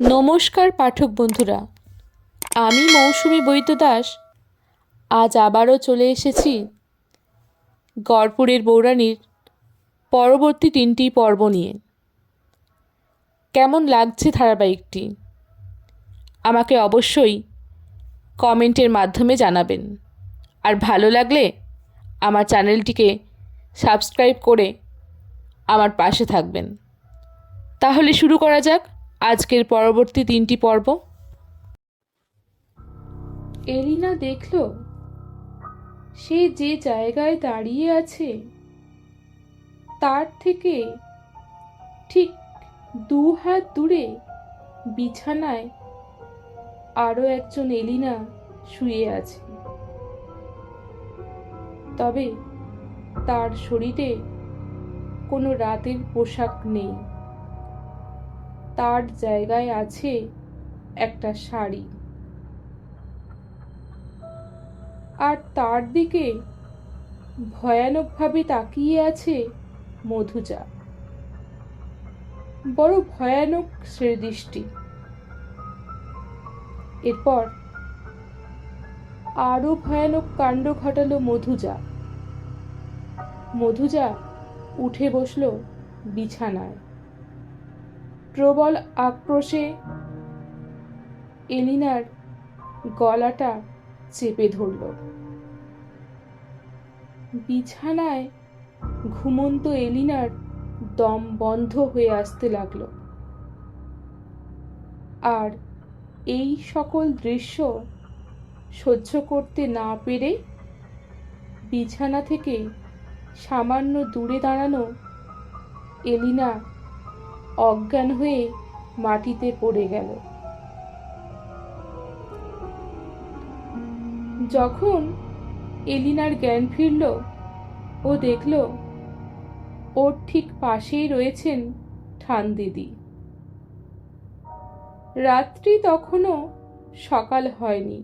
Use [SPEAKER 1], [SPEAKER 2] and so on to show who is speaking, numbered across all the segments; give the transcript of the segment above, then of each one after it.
[SPEAKER 1] নমস্কার পাঠক বন্ধুরা, আমি মৌসুমী বৈদ্য দাস আজ আবারও চলে এসেছি গড়পুরের বৌরানীর পরবর্তী 3টি পর্ব নিয়ে। কেমন লাগছে ধারাবাহিকটি আমাকে অবশ্যই কমেন্টের মাধ্যমে জানাবেন, আর ভালো লাগলে আমার চ্যানেলটিকে সাবস্ক্রাইব করে আমার পাশে থাকবেন। তাহলে শুরু করা যাক আজকের পরবর্তী 3টি পর্ব। এলিনা দেখল সে যে জায়গায় দাঁড়িয়ে আছে তার থেকে ঠিক 2 হাত দূরে বিছানায় আরও একজন এলিনা শুয়ে আছে। তবে তার শরীরে কোনো রাতের পোশাক নেই, তার জায়গায় আছে একটা শাড়ি, আর তার দিকে ভয়ানকভাবে তাকিয়ে আছে মধুজা। বড় ভয়ানক সে দৃষ্টি। এরপর আরো ভয়ানক কাণ্ড ঘটালো মধুজা। মধুজা উঠে বসল বিছানায়, প্রবল আক্রোশে এলিনার গলাটা চেপে ধরল। বিছানায় ঘুমন্ত এলিনার দম বন্ধ হয়ে আসতে লাগলো। আর এই সকল দৃশ্য সহ্য করতে না পেরে বিছানা থেকে সামান্য দূরে দাঁড়ানো এলিনা অজ্ঞান হয়ে মাটিতে পড়ে গেল। যখন এলিনার জ্ঞান ফিরল, ও দেখল ওর ঠিক পাশেই রয়েছেন ঠান দিদি। রাত্রি তখনও সকাল হয়নি,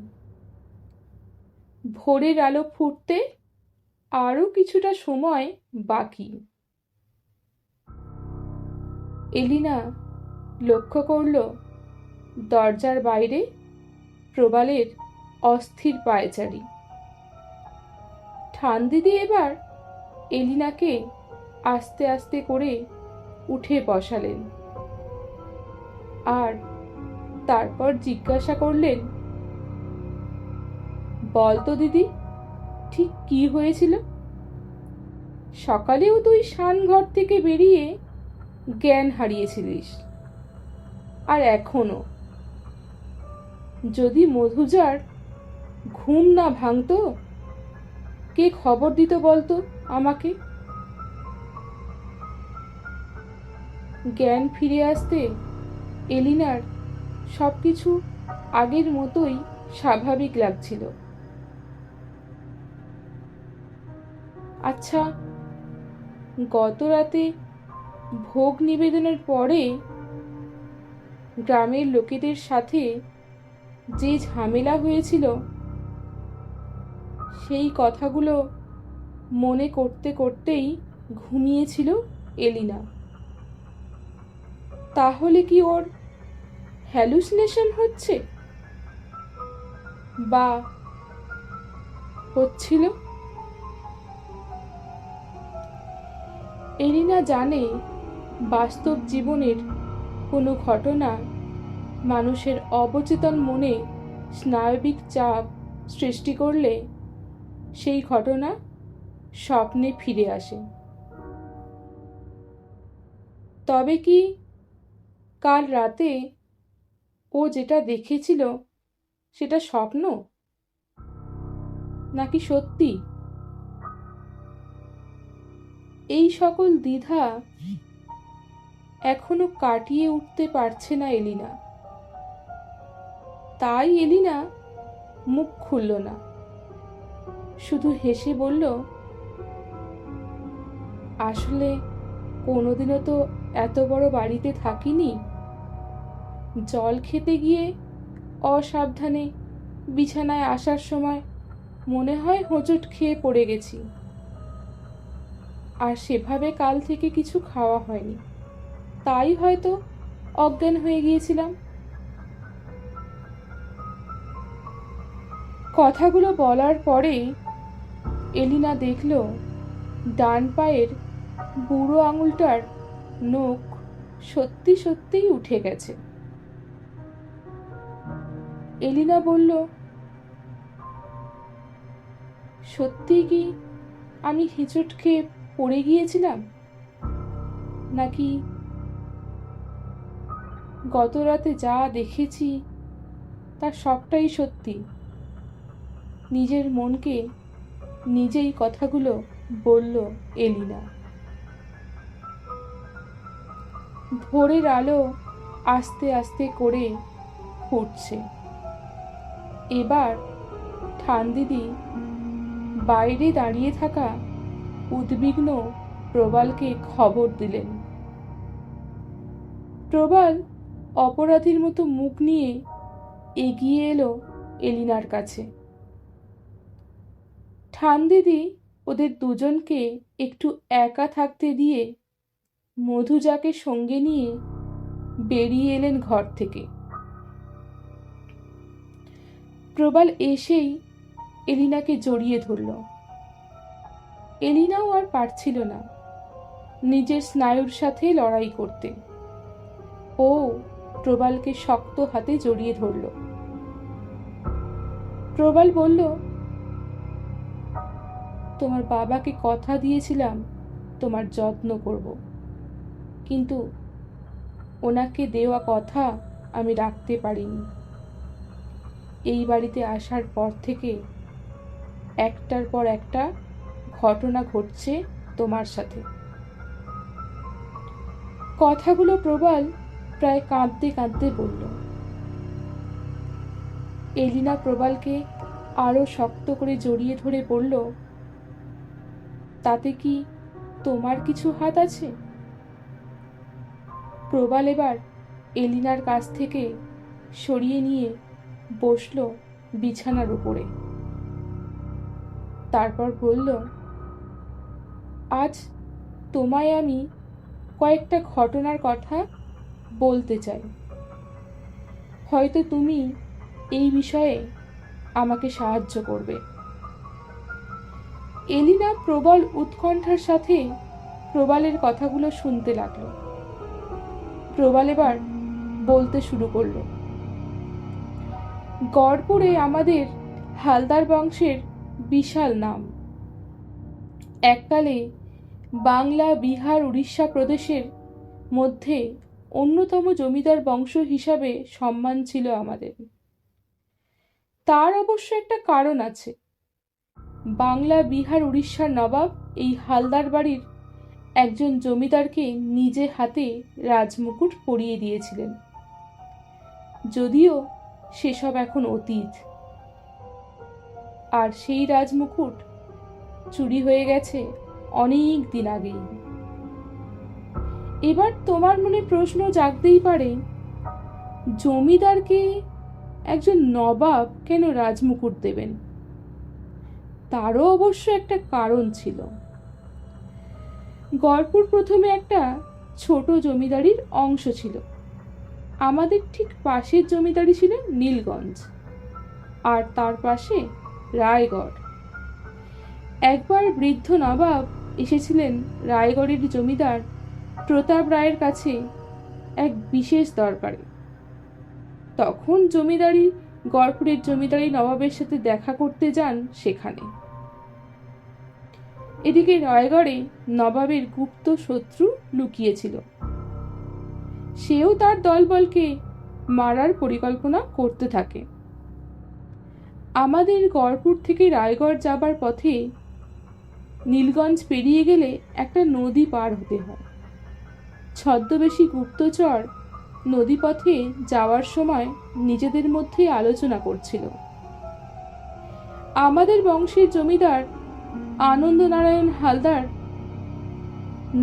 [SPEAKER 1] ভোরের আলো ফুটতে আরো কিছুটা সময় বাকি। এলিনা লক্ষ্য করল দরজার বাইরে প্রবালের অস্থির পায়চারি। ঠান দিদি এবার এলিনাকে আস্তে আস্তে করে উঠে বসালেন, আর তারপর জিজ্ঞাসা করলেন, বলতো দিদি, ঠিক কি হয়েছিল? সকালেও তুই স্নানঘর থেকে বেরিয়ে জ্ঞান হারিয়েছিলিস, আর এখনো যদি মধুজার ঘুম না ভাঙতো, কে খবর দিত বলতো আমাকে? জ্ঞান ফিরে আসতে এলিনার সবকিছু আগের মতোই স্বাভাবিক লাগছিল। আচ্ছা, গত রাতে ভোগ নিবেদনের পরে গ্রামের লোকেদের সাথে যে ঝামেলা হয়েছিল সেই কথাগুলো মনে করতে করতেই ঘুমিয়েছিল এলিনা। তাহলে কি ওর হ্যালুসিনেশন হচ্ছে, বা হচ্ছিল? এলিনা জানে বাস্তব জীবনের কোনো ঘটনা মানুষের অবচেতন মনে স্নায়বিক চাপ সৃষ্টি করলে সেই ঘটনা স্বপ্নে ফিরে আসে। তবে কি কাল রাতে ও যেটা দেখেছিল সেটা স্বপ্ন নাকি সত্যি? এই সকল দ্বিধা এখনো কাটিয়ে উঠতে পারছে না এলিনা। তাই এলিনা মুখ খুলল না, শুধু হেসে বলল, আসলে কোনোদিনও তো এত বড় বাড়িতে থাকিনি। জল খেতে গিয়ে অসাবধানে বিছানায় আসার সময় মনে হয় হোঁচট খেয়ে পড়ে গেছি, আর সেভাবে কাল থেকে কিছু খাওয়া হয়নি, তাই হয়তো অজ্ঞান হয়ে গিয়েছিলাম। কথাগুলো বলার পরে এলিনা দেখল ডান পায়ের বুড়ো আঙুলটার নখ সত্যি সত্যিই উঠে গেছে। এলিনা বলল, সত্যি কি আমি হিঁচড় খেয়ে পড়ে গিয়েছিলাম, নাকি গত রাতে যা দেখেছি তার সবটাই সত্যি? নিজের মনকে নিজেই কথাগুলো বলল এলিনা। ভোরের আলো আস্তে আস্তে করে ফুটছে। এবার ঠানদিদি বাইরে দাঁড়িয়ে থাকা উদ্বিগ্ন প্রবালকে খবর দিলেন। প্রবাল অপরাধীর মতো মুখ নিয়ে এগিয়ে এলো এলিনার কাছে। ঠানদিদি ওদের দুজনকে একটু একা থাকতে দিয়ে মধুজাকে সঙ্গে নিয়ে বেরিয়ে এলেন ঘর থেকে। প্রবাল এসেই এলিনাকে জড়িয়ে ধরল। এলিনাও আর পারছিল না নিজের স্নায়ুর সাথে লড়াই করতে। ও প্রবালকে শক্ত হাতে জড়িয়ে ধরল। প্রবাল বলল, তোমার বাবাকে কথা দিয়েছিলাম তোমার যত্ন করব, কিন্তু ওনাকে দেওয়া কথা আমি রাখতে পারিনি। এই বাড়িতে আসার পর থেকে একটার পর একটা ঘটনা ঘটছে তোমার সাথে। কথাগুলো প্রবাল প্রায় কাঁদতে কাঁদতে বলল। এলিনা প্রবালকে আরো শক্ত করে জড়িয়ে ধরে বলল, তাতে কি তোমার কিছু হাত আছে? প্রবাল এবার এলিনার কাছ থেকে সরিয়ে নিয়ে বসল বিছানার উপরে। তারপর বলল, আজ তোমায় আমি কয়েকটা ঘটনার কথা বলতে চাই। হয়তো তুমি এই বিষয়ে আমাকে সাহায্য করবে। এলিনা প্রবল উৎকণ্ঠার সাথে প্রবালের কথাগুলো শুনতে লাগলো। প্রবাল এবার বলতে শুরু করলো, গড়পুরে আমাদের হালদার বংশের বিশাল নাম। এককালে বাংলা, বিহার, উড়িষ্যা প্রদেশের মধ্যে অন্যতম জমিদার বংশ হিসাবে সম্মান ছিল আমাদের। তার অবশ্য একটা কারণ আছে। বাংলা, বিহার, উড়িষ্যার নবাব এই হালদার বাড়ির একজন জমিদারকে নিজে হাতে রাজমুকুট পরিয়ে দিয়েছিলেন। যদিও সেসব এখন অতীত, আর সেই রাজমুকুট চুরি হয়ে গেছে অনেক দিন আগেই। এবার তোমার মনে প্রশ্ন জাগতেই পারে, জমিদারকে একজন নবাব কেন রাজমুকুট দেবেন? তারও অবশ্য একটা কারণ ছিল। গড়পুর প্রথমে একটা ছোট জমিদারির অংশ ছিল। আমাদের ঠিক পাশের জমিদারি ছিল নীলগঞ্জ, আর তার পাশে রায়গড়। একবার বৃদ্ধ নবাব এসেছিলেন রায়গড়ের জমিদার প্রতাপ রায়ের কাছে এক বিশেষ দরকারে। তখন গড়পুরের জমিদারি নবাবের সাথে দেখা করতে যান সেখানে। এদিকে রায়গড়ে নবাবের গুপ্ত শত্রু লুকিয়েছিল। সেও তার দলবলকে মারার পরিকল্পনা করতে থাকে। আমাদের গড়পুর থেকে রায়গড় যাবার পথে নীলগঞ্জ পেরিয়ে গেলে একটা নদী পার হতে হয়। ছদ্মবেশী গুপ্তচর নদীপথে যাওয়ার সময় নিজেদের মধ্যে আলোচনা করছিল। আমাদের বংশের জমিদার আনন্দনারায়ণ হালদার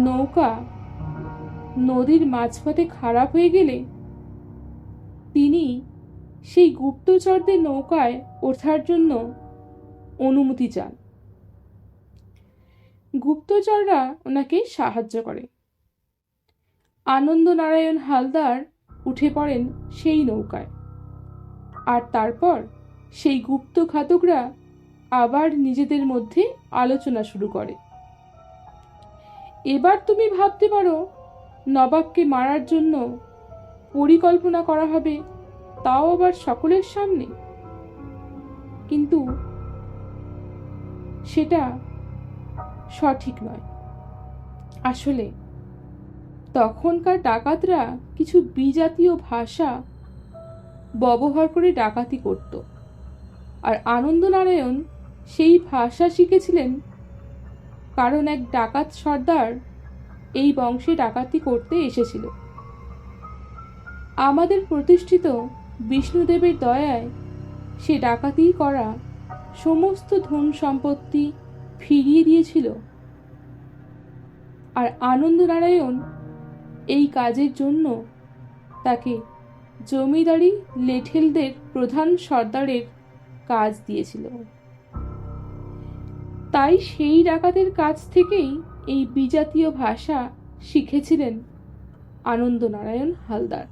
[SPEAKER 1] নৌকা নদীর মাঝপথে খারাপ হয়ে গেলে তিনি সেই গুপ্তচরদের নৌকায় ওঠার জন্য অনুমতি চান। গুপ্তচররা ওনাকে সাহায্য করে। আনন্দনারায়ণ হালদার উঠে পড়েন সেই নৌকায়, আর তারপর সেই গুপ্ত ঘাতকরা আবার নিজেদের মধ্যে আলোচনা শুরু করে। এবার তুমি ভাবতে পারো নবাবকে মারার জন্য পরিকল্পনা করা হবে, তাও আবার সকলের সামনে। কিন্তু সেটা সঠিক নয়। আসলে তখনকার ডাকাতরা কিছু বিজাতীয় ভাষা ব্যবহার করে ডাকাতি করত, আর আনন্দনারায়ণ সেই ভাষা শিখেছিলেন কারণ এক ডাকাত সর্দার এই বংশে ডাকাতি করতে এসেছিল। আমাদের প্রতিষ্ঠিত বিষ্ণুদেবের দয়ায় সে ডাকাতি করা সমস্ত ধন সম্পত্তি ফিরিয়ে দিয়েছিল। আর আনন্দনারায়ণ এই কাজের জন্য তাকে জমিদারি লেঠেলদের প্রধান সর্দারের কাজ দিয়েছিল। তাই সেই ডাকাতের কাছ থেকেই এই বিজাতীয় ভাষা শিখেছিলেন আনন্দনারায়ণ হালদার।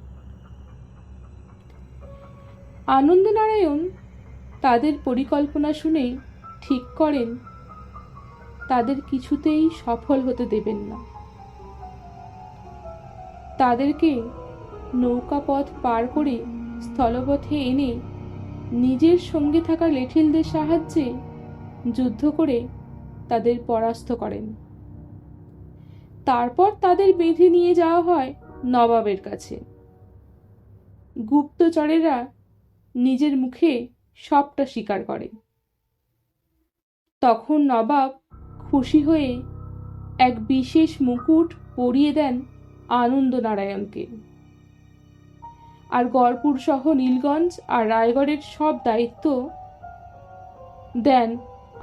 [SPEAKER 1] আনন্দনারায়ণ তাদের পরিকল্পনা শুনে ঠিক করেন তাদের কিছুতেই সফল হতে দেবেন না। তাদেরকে নৌকাপথ পার করে স্থলপথে এনে নিজের সঙ্গে থাকা লেঠিলদের সাহায্যে যুদ্ধ করে তাদের পরাস্ত করেন। তারপর তাদের বেঁধে নিয়ে যাওয়া হয় নবাবের কাছে। গুপ্তচরেরা নিজের মুখে সবটা স্বীকার করে। তখন নবাব খুশি হয়ে এক বিশেষ মুকুট পরিয়ে দেন আনন্দনারায়ণকে, আর গড়পুর সহ নীলগঞ্জ আর রায়গড়ের সব দায়িত্ব দেন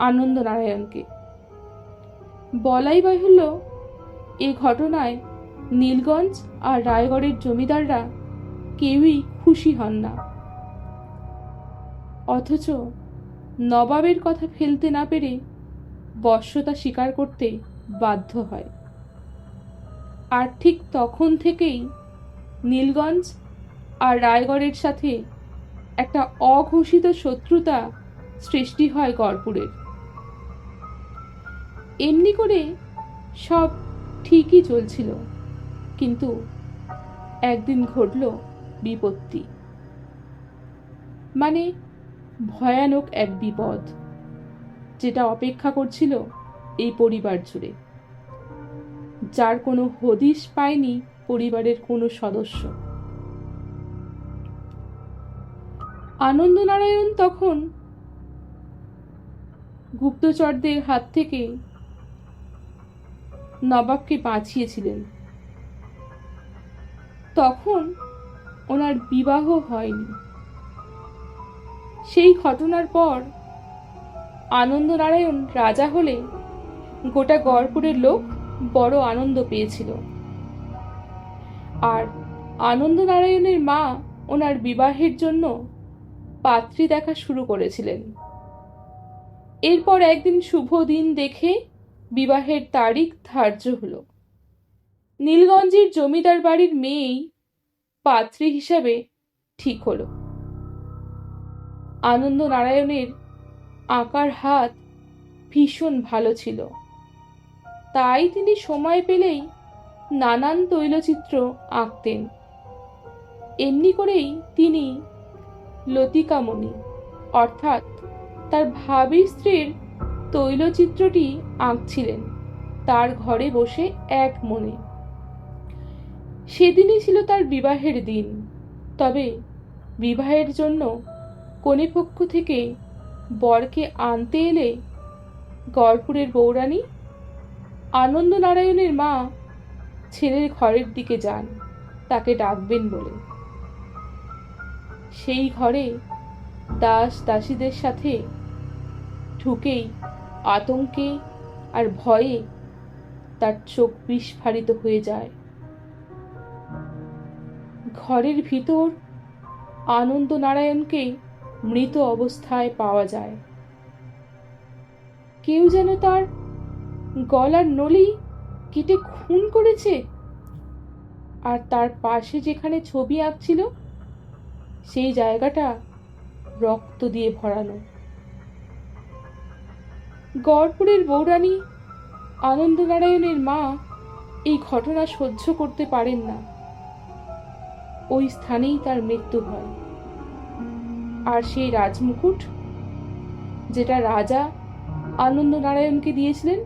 [SPEAKER 1] আনন্দনারায়ণকে। বলাই বাহুল্য, এ ঘটনায় নীলগঞ্জ আর রায়গড়ের জমিদাররা কেউই খুশি হন না। অথচ নবাবের কথা ফেলতে না পেরে বশ্যতা স্বীকার করতে বাধ্য হয়। আর ঠিক তখন থেকেই নীলগঞ্জ আর রায়গড়ের সাথে একটা অঘোষিত শত্রুতা সৃষ্টি হয় গড়পুরের। এমনি করে সব ঠিকই চলছিল, কিন্তু একদিন ঘটল বিপত্তি, মানে ভয়ানক এক বিপদ, যেটা অপেক্ষা করছিল এই পরিবার জুড়ে, যার কোনো হদিশ পায়নি পরিবারের কোনো সদস্য। আনন্দনারায়ণ তখন গুপ্তচরদের হাত থেকে নবাবকে বাঁচিয়েছিলেন। তখন ওনার বিবাহ হয়নি। সেই ঘটনার পর আনন্দনারায়ণ রাজা হলে গোটা গড়পুরের লোক বড় আনন্দ পেয়েছিল। আর আনন্দনারায়ণের মা ওনার বিবাহের জন্য পাত্রী দেখা শুরু করেছিলেন। এরপর একদিন শুভ দিন দেখে বিবাহের তারিখ ধার্য হলো। নীলগঞ্জের জমিদার বাড়ির মেয়েই পাত্রী হিসাবে ঠিক হলো। আনন্দনারায়ণের আঁকার হাত ভীষণ ভালো ছিল, তাই তিনি সময় পেলেই নানান তৈলচিত্র আঁকতেন। এমনি করেই তিনি লতিকামণি অর্থাৎ তার ভাবী স্ত্রীর তৈলচিত্রটি আঁকছিলেন তার ঘরে বসে এক মনে। সেদিনই ছিল তার বিবাহের দিন। তবে বিবাহের জন্য কনেপক্ষ থেকে বরকে আনতে এলে গড়পুরের বৌরানী আনন্দনারায়ণের মা ছেলের ঘরের দিকে যান তাকে ডাকবেন বলে। সেই ঘরে দাস দাসীদের সাথে ঢুকেই আতঙ্কে আর ভয়ে তার চোখ বিস্ফারিত হয়ে যায়। ঘরের ভিতর আনন্দনারায়ণকে মৃত অবস্থায় পাওয়া যায়। কেউ যেন তার গলার নলি কেটে খুন করেছে, আর তার পাশে যেখানে ছবি আঁকছিল সেই জায়গাটা রক্ত দিয়ে ভরানো। গড়পুরের বৌরানী আনন্দনারায়ণের মা এই ঘটনা সহ্য করতে পারেন না। ওই স্থানেই তার মৃত্যু হয়। আর সেই রাজমুকুট যেটা রাজা আনন্দনারায়ণকে দিয়েছিলেন,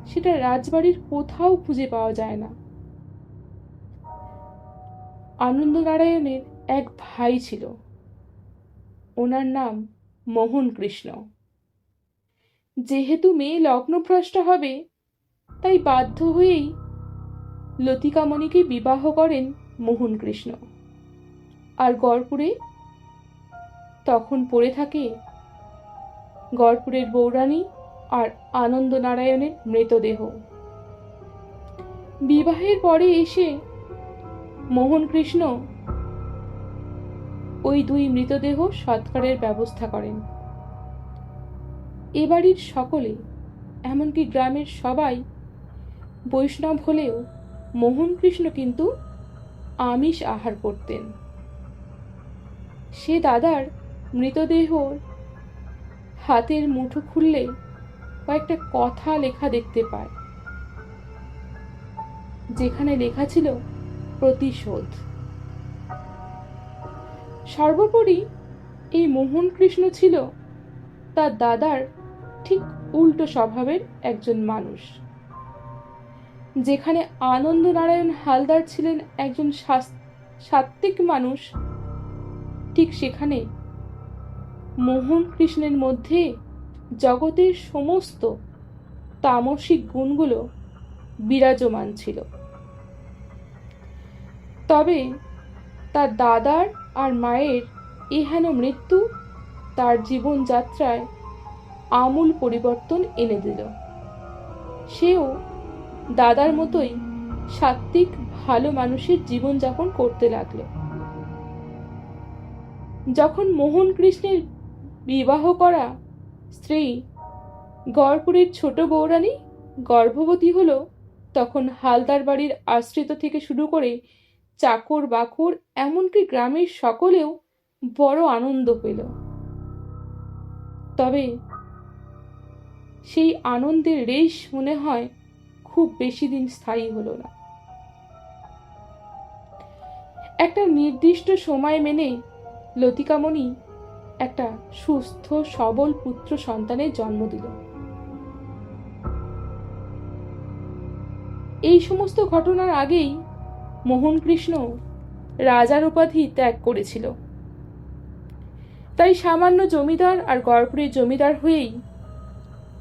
[SPEAKER 1] সেটা রাজবাড়ির কোথাও খুঁজে পাওয়া যায় না। আনন্দনারায়ণের এক ভাই ছিল, ওনার নাম মোহন কৃষ্ণ। যেহেতু মেয়ে লগ্নভ্রষ্ট হবে, তাই বাধ্য হয়েই লতিকামণিকে বিবাহ করেন মোহন কৃষ্ণ। আর গড়পুরে তখন পড়ে থাকে গড়পুরের বৌরানী আর আনন্দনারায়ণের মৃতদেহ। বিবাহের পরে এসে মোহন কৃষ্ণ ওই দুই মৃতদেহ সৎকারের ব্যবস্থা করেন। এ বাড়ির সকলে, এমনকি গ্রামের সবাই বৈষ্ণব হলেও মোহন কৃষ্ণ কিন্তু আমিষ আহার করতেন। সে দাদার মৃতদেহ হাতের মুঠো খুললে কয়েকটা কথা লেখা দেখতে পায়, যেখানে লেখা ছিল প্রতিশোধ। সর্বোপরি এই মোহন কৃষ্ণ ছিল তার দাদার ঠিক উল্টো স্বভাবের একজন মানুষ। যেখানে আনন্দনারায়ণ হালদার ছিলেন একজন সাত্ত্বিক মানুষ, ঠিক সেখানে মোহন কৃষ্ণের মধ্যে জগতের সমস্ত তামসিক গুণগুলো বিরাজমান ছিল। তবে তার দাদার আর মায়ের এহেন মৃত্যু তার জীবনযাত্রায় আমূল পরিবর্তন এনে দিল। সেও দাদার মতোই সাত্ত্বিক ভালো মানুষের জীবনযাপন করতে লাগলো। যখন মোহন কৃষ্ণের বিবাহ করা স্ত্রী গড়পুরের ছোট বৌরানী গর্ভবতী হলো, তখন হালদার বাড়ির আশ্রিত থেকে শুরু করে চাকর বাকর, এমনকি গ্রামের সকলেও বড় আনন্দ পেল। তবে সেই আনন্দের রেশ মনে হয় খুব বেশি দিন স্থায়ী হলো না। একটা নির্দিষ্ট সময় মেনে লতিকামণি একটা সুস্থ সবল পুত্র সন্তানের জন্ম দিল। এই সমস্ত ঘটনার আগেই মোহন কৃষ্ণ রাজার উপাধি ত্যাগ করেছিল। তাই সামান্য জমিদার আর গড়পুরের জমিদার হয়েই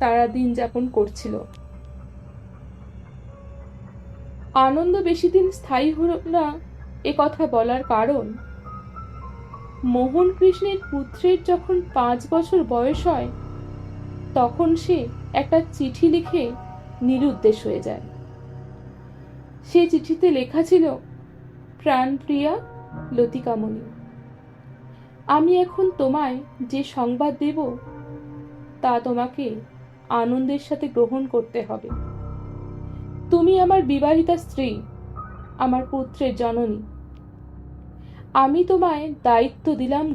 [SPEAKER 1] তারা দিন যাপন করছিল। আনন্দ বেশি দিন স্থায়ী হল না এ কথা বলার কারণ, মোহন কৃষ্ণের পুত্রের যখন 5 বছর বয়স হয়, তখন সে একটা চিঠি লিখে নিরুদ্দেশ হয়ে যায়। সে চিঠিতে লেখা ছিল, প্রাণপ্রিয়া লতিকামণি, আমি এখন তোমায় যে সংবাদ দেব তা তোমাকে আনন্দের সাথে গ্রহণ করতে হবে। তুমি আমার বিবাহিতা স্ত্রী, আমার পুত্রের জননী। আমি তোমায় দায়িত্ব দিলাম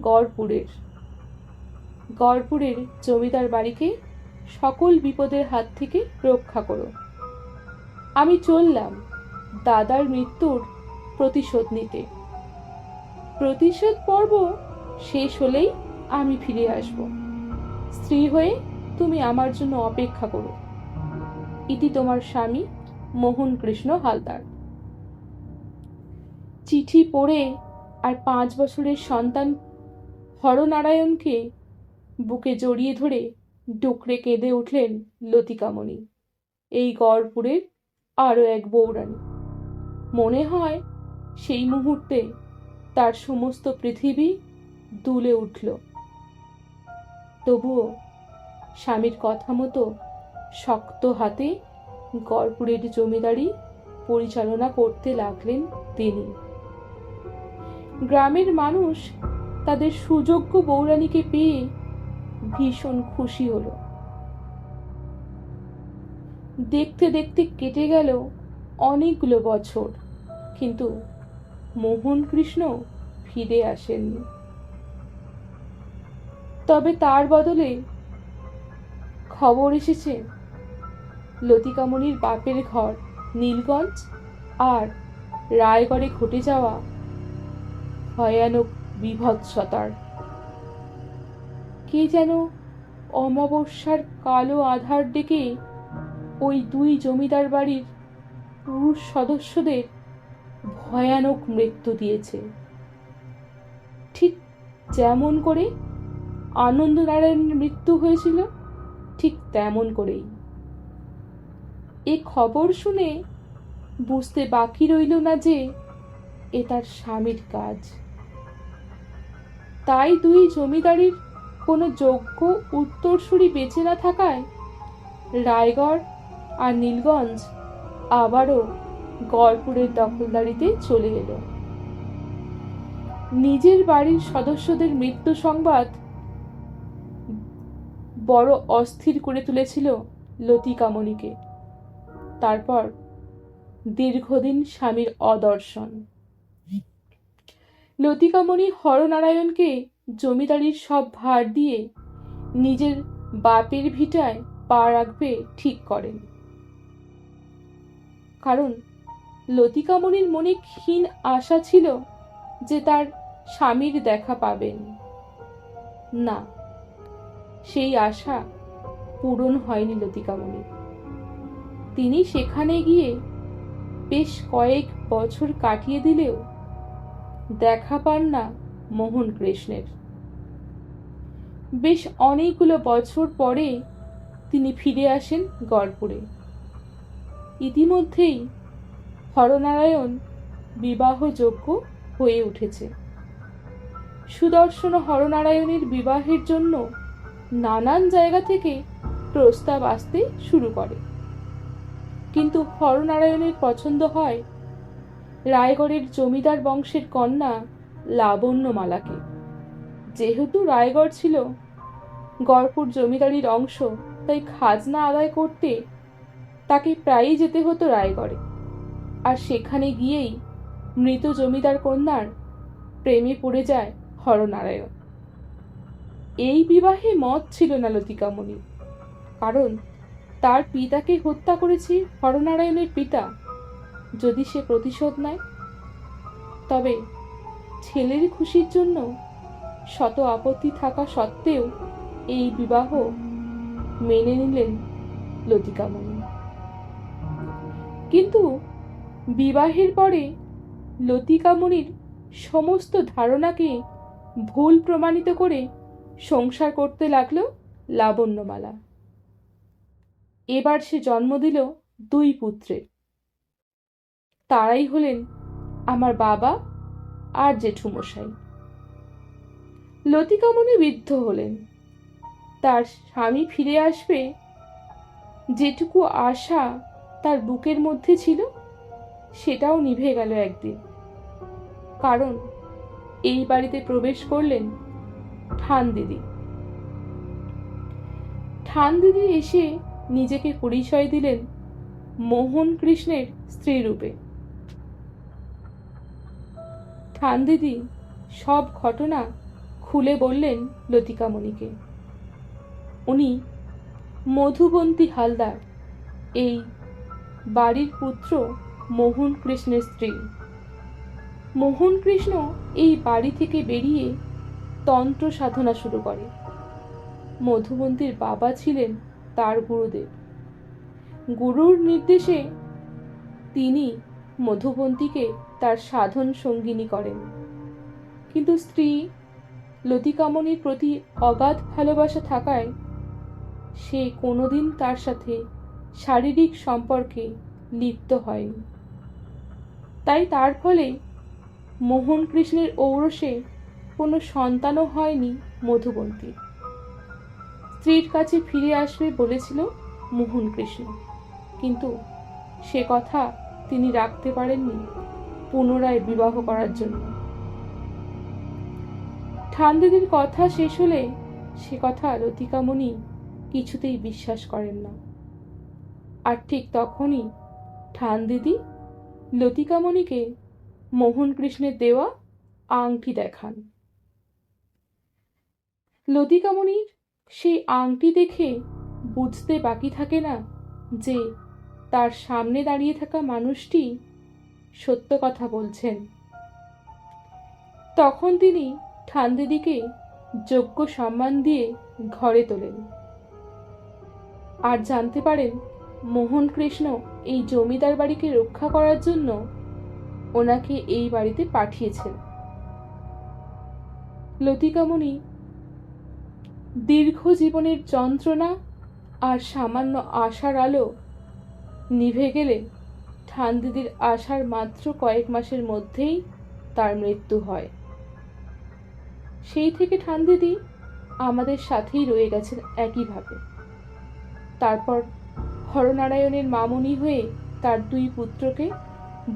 [SPEAKER 1] গড়পুরের জমিদার বাড়িকে সকল বিপদের হাত থেকে রক্ষা করো। আমি চললাম দাদার মৃত্যুর প্রতিশোধ নিতে। প্রতিশোধ পর্ব শেষ হলেই আমি ফিরে আসব। স্ত্রী হয়ে তুমি আমার জন্য অপেক্ষা করো। ইতি তোমার স্বামী মোহন কৃষ্ণ হালদার। চিঠি পড়ে আর 5 বছরের সন্তান হরনারায়ণকে বুকে জড়িয়ে ধরে ডুকরে কেঁদে উঠলেন লতিকামণি, এই গড়পুরের আরো এক বৌরানী। মনে হয় সেই মুহূর্তে তার সমস্ত পৃথিবী দুলে উঠল। তবুও স্বামীর কথা মতো শক্ত হাতে গড়পুরের জমিদারি পরিচালনা করতে লাগলেন তিনি। গ্রামের মানুষ তাদের সুযোগ্য বৌরানীকে পেয়ে ভীষণ খুশি হলো। দেখতে দেখতে কেটে গেল অনেকগুলো বছর, কিন্তু মোহন কৃষ্ণ ফিরে আসেননি। তবে তার বদলে খবর এসেছে লতিকামণির বাপের ঘর নীলগঞ্জ আর রায়গড়ে ঘটে যাওয়া ভয়ানক বিভৎসতার। কে যেন অমাবস্যার কালো আধার ডেকে ওই দুই জমিদার বাড়ির পুরুষ সদস্যদের ভয়ানক মৃত্যু দিয়েছে, ঠিক যেমন করে আনন্দনারায়ণের মৃত্যু হয়েছিল, ঠিক তেমন করেই। এ খবর শুনে বুঝতে বাকি রইল না যে এ তার স্বামীর কাজ। তাই দুই জমিদারির কোনো যোগ্য উত্তরসূরি বেঁচে না থাকায় রায়গড় আর নীলগঞ্জ আবারও গড়পুরের দখলদারিতে চলে এলো। নিজের বাড়ির সদস্যদের মৃত্যু সংবাদ বড় অস্থির করে তুলেছিল লতিকামণিকে। তারপর দীর্ঘদিন স্বামীর অদর্শন। লতিকামণি হরনারায়ণকে জমিদারির সব ভার দিয়ে নিজের বাপের ভিটায় পা রাখবে ঠিক করেন। কারণ লতিকামণির মনে ক্ষীণ আশা ছিল যে তার স্বামীর দেখা পাবেন। না, সেই আশা পূরণ হয়নি লতিকামণির। তিনি সেখানে গিয়ে বেশ কয়েক বছর কাটিয়ে দিলেও দেখা পান না মোহন কৃষ্ণের। বেশ অনেকগুলো বছর পরে তিনি ফিরে আসেন গড়পুরে। ইতিমধ্যেই হরনারায়ণ বিবাহযোগ্য হয়ে উঠেছে। সুদর্শন হরনারায়ণের বিবাহের জন্য নানান জায়গা থেকে প্রস্তাব আসতে শুরু করে, কিন্তু হরনারায়ণের পছন্দ হয় রায়গড়ের জমিদার বংশের কন্যা লাবণ্যমালাকে। যেহেতু রায়গড় ছিল গড়পুর জমিদারির অংশ, তাই খাজনা আদায় করতে তাকে প্রায়ই যেতে হতো রায়গড়ে। আর সেখানে গিয়েই মৃত জমিদার কন্যার প্রেমে পড়ে যায় হরনারায়ণ। এই বিবাহে মত ছিল না লতিকামণির, কারণ তার পিতাকে হত্যা করেছে হরনারায়ণের পিতা। যদি সে প্রতিশোধ নেয়, তবে ছেলের খুশির জন্য শত আপত্তি থাকা সত্ত্বেও এই বিবাহ মেনে নিলেন লতিকামণি। কিন্তু বিবাহের পরে লতিকামণির সমস্ত ধারণাকে ভুল প্রমাণিত করে সংসার করতে লাগলো লাবণ্যমালা। এবার সে জন্ম দিল দুই পুত্রের। তারাই হলেন আমার বাবা আর জেঠুমশাই। লতিকামণি বৃদ্ধ হলেন। তার স্বামী ফিরে আসবে, যেটুকু আশা তার বুকের মধ্যে ছিল, সেটাও নিভে গেল একদিন। কারণ এই বাড়িতে প্রবেশ করলেন ঠান দিদি। ঠান দিদি এসে নিজেকে পরিচয় দিলেন মোহন কৃষ্ণের স্ত্রী রূপে। ঠান দিদি সব ঘটনা খুলে বললেন লতিকামণিকে। উনি মধুবন্তী হালদার, এই বাড়ির পুত্র মোহন কৃষ্ণের স্ত্রী। মোহন কৃষ্ণ এই বাড়ি থেকে বেরিয়ে তন্ত্র সাধনা শুরু করে। মধুবন্তীর বাবা ছিলেন তার গুরুদেব। গুরুর নির্দেশে তিনি মধুবন্তীকে তার সাধন সঙ্গিনী করেন। কিন্তু স্ত্রী লতিকামণির প্রতি অগাধ ভালোবাসা থাকায় সে কোনোদিন তার সাথে শারীরিক সম্পর্কে লিপ্ত হয়নি। তাই তার ফলে মোহন কৃষ্ণের ঔরসে কোনো সন্তানও হয়নি মধুবন্তী। স্ত্রীর কাছে ফিরে আসবে বলেছিল মোহন কৃষ্ণ, কিন্তু সে কথা তিনি রাখতে পারেননি পুনরায় বিবাহ করার জন্য। ঠান দিদির কথা শেষ হলে সে কথা লতিকামণি কিছুতেই বিশ্বাস করেন না। আর ঠিক তখনই ঠান দিদি লতিকামণিকে মোহন কৃষ্ণের দেওয়া আংটি দেখান। লতিকামণির সেই আংটি দেখে বুঝতে বাকি থাকে না যে তার সামনে দাঁড়িয়ে থাকা মানুষটি সত্য কথা বলছেন। তখন তিনি ঠান্দিদিকে যোগ্য সম্মান দিয়ে ঘরে তোলেন আর জানতে পারেন মোহন কৃষ্ণ এই জমিদার বাড়িকে রক্ষা করার জন্য ওনাকে এই বাড়িতে পাঠিয়েছেন। লতিকামণি দীর্ঘ জীবনের যন্ত্রণা আর সামান্য আশার আলো নিভে গেলে ঠান্দিদির আশার মাত্র কয়েক মাসের মধ্যেই তার মৃত্যু হয়। সেই থেকে ঠান্দিদি আমাদের সাথেই রয়ে গেছেন একইভাবে। তারপর হরনারায়ণের মামুনি হয়ে তার দুই পুত্রকে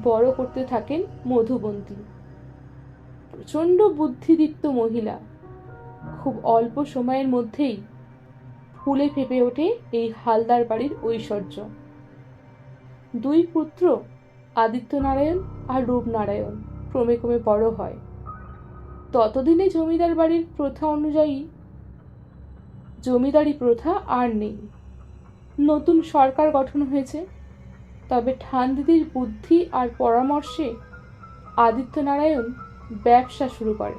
[SPEAKER 1] বড় করতে থাকেন মধুবন্তী। প্রচণ্ড বুদ্ধিদীপ্ত মহিলা। খুব অল্প সময়ের মধ্যেই ফুলে ফেপে ওঠে এই হালদার বাড়ির ঐশ্বর্য। দুই পুত্র আদিত্যনারায়ণ আর রূপনারায়ণ ক্রমে ক্রমে বড় হয়। ততদিনে জমিদার বাড়ির প্রথা অনুযায়ী জমিদারি প্রথা আর নেই, নতুন সরকার গঠন হয়েছে। তবে ঠান্দিদির বুদ্ধি আর পরামর্শে আদিত্যনারায়ণ ব্যবসা শুরু করে।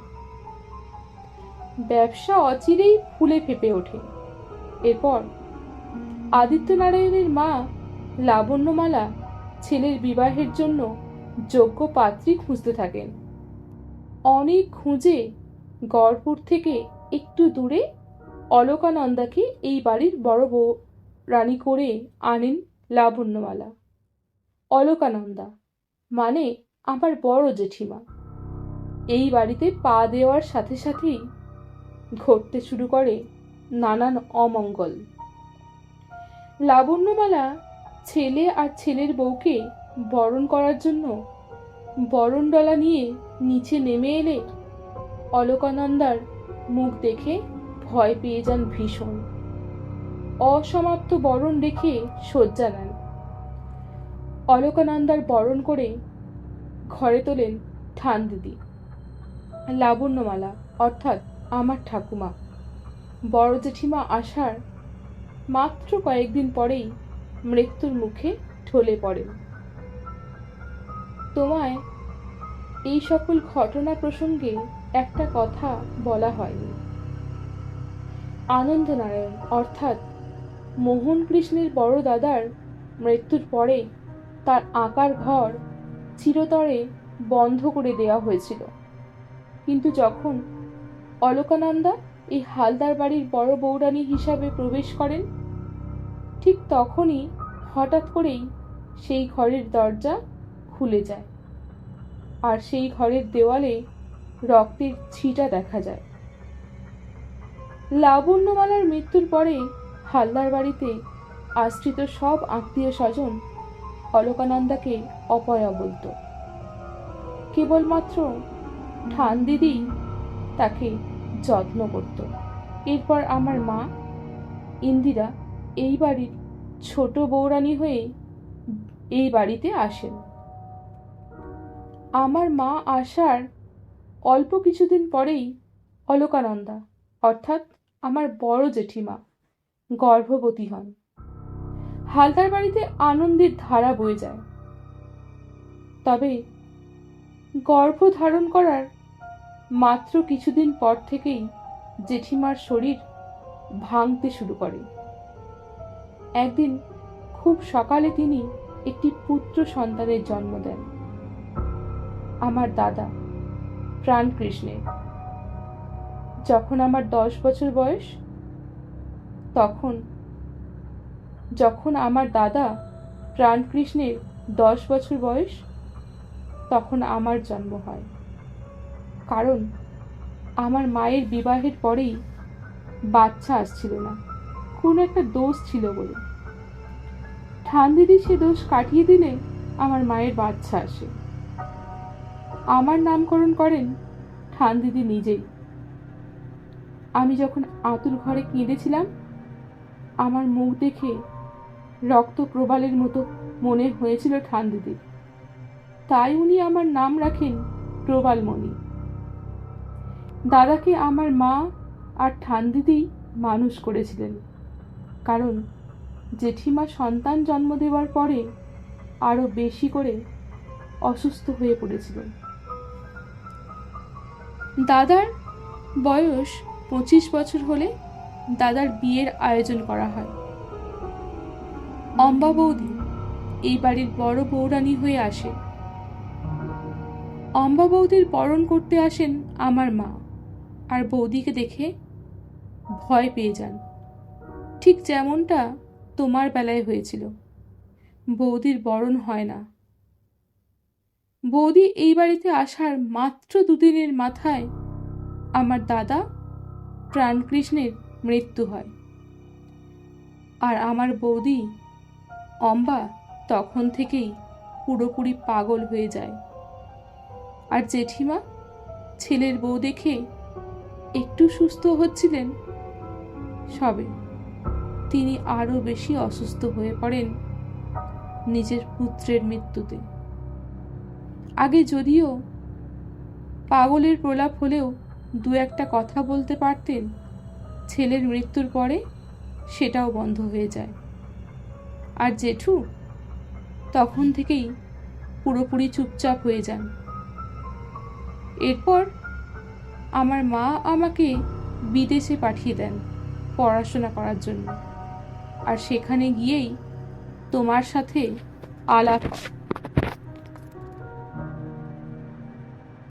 [SPEAKER 1] ব্যবসা অচিরেই ফুলে ফেপে ওঠে। এরপর আদিত্যনারায়ণের মা লাবণ্যমালা ছেলের বিবাহের জন্য যোগ্য পাত্রী খুঁজতে থাকেন। অনেক খুঁজে গড়পুর থেকে একটু দূরে অলকানন্দাকে এই বাড়ির বড় বউ রানী করে আনেন লাবণ্যমালা। অলকানন্দা মানে আমার বড় জেঠিমা। এই বাড়িতে পা দেওয়ার সাথে সাথেই ঘটতে শুরু করে নানান অমঙ্গল। লাবণ্যমালা ছেলে আর ছেলের বউকে বরণ করার জন্য বরণডলা নিয়ে নিচে নেমে এলে অলকানন্দার মুখ দেখে ভয় পেয়ে যান ভীষণ। অসমাপ্ত বরণ রেখে শয্যা নেন। অলকানন্দার বরণ করে ঘরে তোলেন ঠান্দিদি। লাবণ্যমালা অর্থাৎ আমার ঠাকুমা বড় জেঠিমা আসার মাত্র কয়েকদিন পরেই মৃত্যুর মুখে ঢলে পড়েন। তোমায় এই সকল ঘটনা প্রসঙ্গে একটা কথা বলা হয়নি। আনন্দনারায়ণ অর্থাৎ মোহন কৃষ্ণের বড় দাদার মৃত্যুর পরে তার আঁকার ঘর চিরতরে বন্ধ করে দেওয়া হয়েছিল। কিন্তু যখন অলকানন্দা এই হালদার বাড়ির বড় বৌরানী হিসাবে প্রবেশ করেন, ঠিক তখনই হঠাৎ করেই সেই ঘরের দরজা খুলে যায় আর সেই ঘরের দেওয়ালে রক্তের ছিটা দেখা যায়। লাবণ্যমালার মৃত্যুর পরে হালদার বাড়িতে আশ্রিত সব আত্মীয় স্বজন অলকানন্দাকে অপয়া বলত। কেবলমাত্র ঠান্দিদি তাকে যত্ন করত। এরপর আমার মা ইন্দিরা এই বাড়ির ছোট বৌরানী হয়ে এই বাড়িতে আসেন। আমার মা আসার অল্প কিছুদিন পরেই অলকানন্দা অর্থাৎ আমার বড় জেঠিমা গর্ভবতী হন। হালদার বাড়িতে আনন্দের ধারা বয়ে যায়। তবে গর্ভ ধারণ করার মাত্র কিছুদিন পর থেকেই জেঠিমার শরীর ভাঙতে শুরু করে। একদিন খুব সকালে তিনি একটি পুত্র সন্তানের জন্ম দেন, আমার দাদা প্রাণকৃষ্ণের। যখন আমার 10 বছর বয়স, যখন আমার দাদা প্রাণকৃষ্ণের 10 বছর বয়স, তখন আমার জন্ম হয়। কারণ আমার মায়ের বিবাহের পরেই বাচ্চা আসছিল না, কোনো একটা দোষ ছিল বলে। ঠান্দিদি সে দোষ কাটিয়ে দিলে আমার মায়ের বাচ্চা আসে। আমার নামকরণ করেন ঠান্দিদি নিজেই। আমি যখন আতুর ঘরে কেঁদেছিলাম, আমার মুখ দেখে রক্ত প্রবালের মতো মনে হয়েছিল ঠান্দিদির। তাই উনি আমার নাম রাখেন প্রবালমণি। দাদাকে আমার মা আর ঠান্দিতেই মানুষ করেছিলেন, কারণ জেঠিমা সন্তান জন্ম দেওয়ার পরে আরও বেশি করে অসুস্থ হয়ে পড়েছিলেন। দাদার বয়স 25 বছর হলে দাদার বিয়ের আয়োজন করা হয়। অম্বা বৌদি এই বাড়ির বড় বৌরানী হয়ে আসে। অম্বা বৌদির বরণ করতে আসেন আমার মা, আর বৌদিকে দেখে ভয় পেয়ে যান, ঠিক যেমনটা তোমার বেলায় হয়েছিল। বৌদির বরণ হয় না। বৌদি এই বাড়িতে আসার মাত্র 2 দিনের মাথায় আমার দাদা প্রাণকৃষ্ণের মৃত্যু হয়, আর আমার বৌদি অম্বা তখন থেকেই পুরোপুরি পাগল হয়ে যায়। আর জেঠিমা ছেলের বউ দেখে একটু সুস্থ হচ্ছিলেন সবে, তিনি আরও বেশি অসুস্থ হয়ে পড়েন নিজের পুত্রের মৃত্যুতে। আগে যদিও পাগলের প্রলাপ হলেও 2-1টা কথা বলতে পারতেন, ছেলের মৃত্যুর পরে সেটাও বন্ধ হয়ে যায়। আর জেঠু তখন থেকেই পুরোপুরি চুপচাপ হয়ে যান। এরপর আমার মা আমাকে বিদেশে পাঠিয়ে দেন পড়াশোনা করার জন্য, আর সেখানে গিয়েই তোমার সাথে আলাপ হয়।